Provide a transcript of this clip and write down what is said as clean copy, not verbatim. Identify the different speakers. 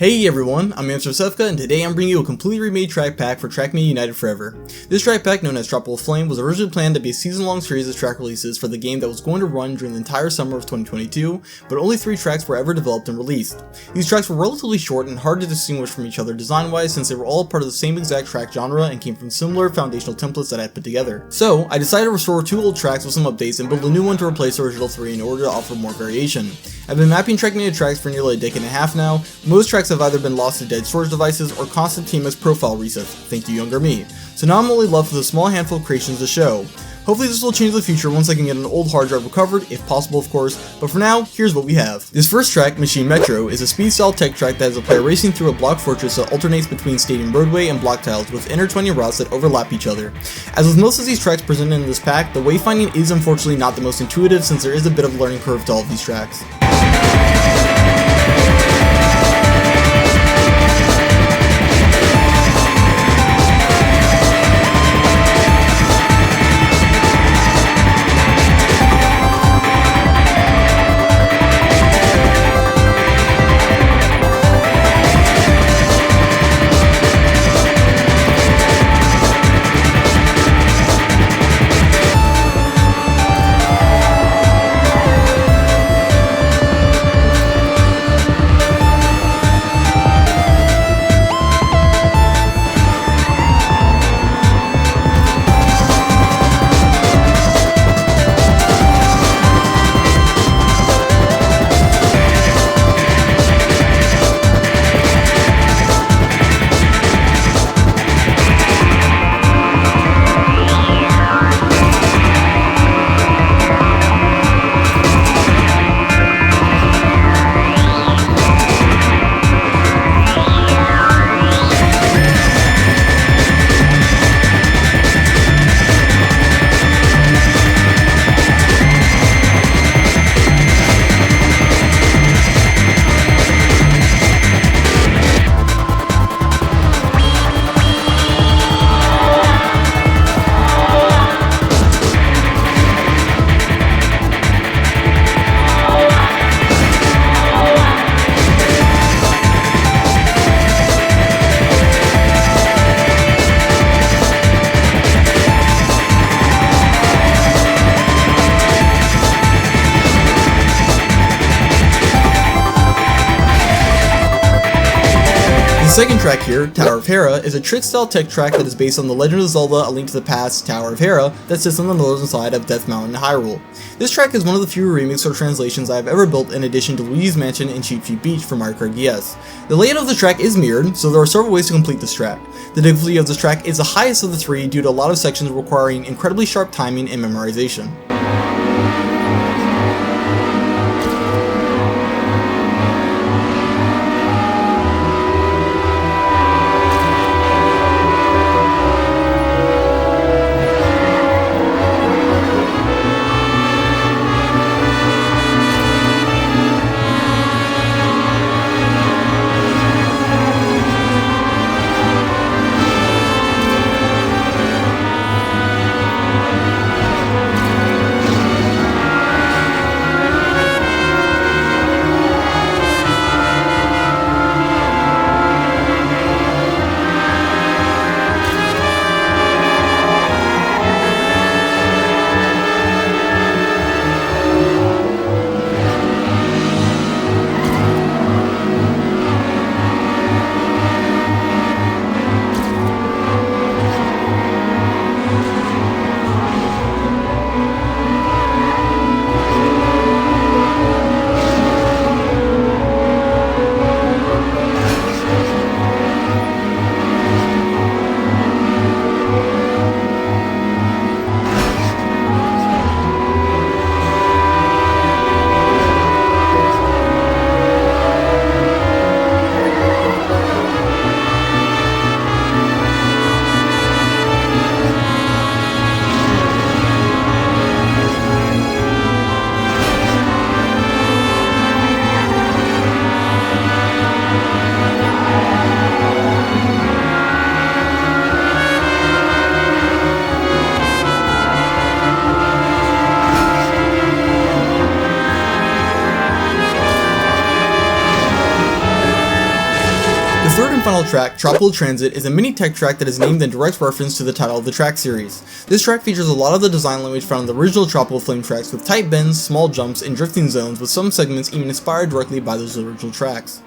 Speaker 1: Hey everyone, I'm AmzroSevca, and today I'm bringing you a completely remade track pack for Trackmania United Forever. This track pack, known as Tropical Flame, was originally planned to be a season-long series of track releases for the game that was going to run during the entire summer of 2022, but only 3 tracks were ever developed and released. These tracks were relatively short and hard to distinguish from each other design-wise, since they were all part of the same exact track genre and came from similar foundational templates that I had put together. So, I decided to restore 2 old tracks with some updates and build a new one to replace the original 3 in order to offer more variation. I've been mapping Trackmania tracks for nearly a decade and a half now. Most tracks have either been lost to dead storage devices or constant TMS profile resets, thank you younger me. So now I'm only left with a small handful of creations to show. Hopefully this will change in the future once I can get an old hard drive recovered, if possible of course, but for now, here's what we have. This first track, Machine Metro, is a speed-style tech track that has a player racing through a block fortress that alternates between stadium roadway and block tiles with intertwining routes that overlap each other. As with most of these tracks presented in this pack, the wayfinding is unfortunately not the most intuitive since there is a bit of a learning curve to all of these tracks. The second track here, Tower of Hera, is a trick-style tech track that is based on the Legend of Zelda: A Link to the Past Tower of Hera that sits on the northern side of Death Mountain in Hyrule. This track is one of the few remakes or translations I have ever built in addition to Luigi's Mansion and Cheap Cheap Beach for Mario Kart DS. The layout of the track is mirrored, so there are several ways to complete this track. The difficulty of this track is the highest of the 3 due to a lot of sections requiring incredibly sharp timing and memorization. and final track, Tropical Transit, is a mini tech track that is named in direct reference to the title of the track series. This track features a lot of the design language found in the original Tropical Flame tracks with tight bends, small jumps, and drifting zones, with some segments even inspired directly by those original tracks.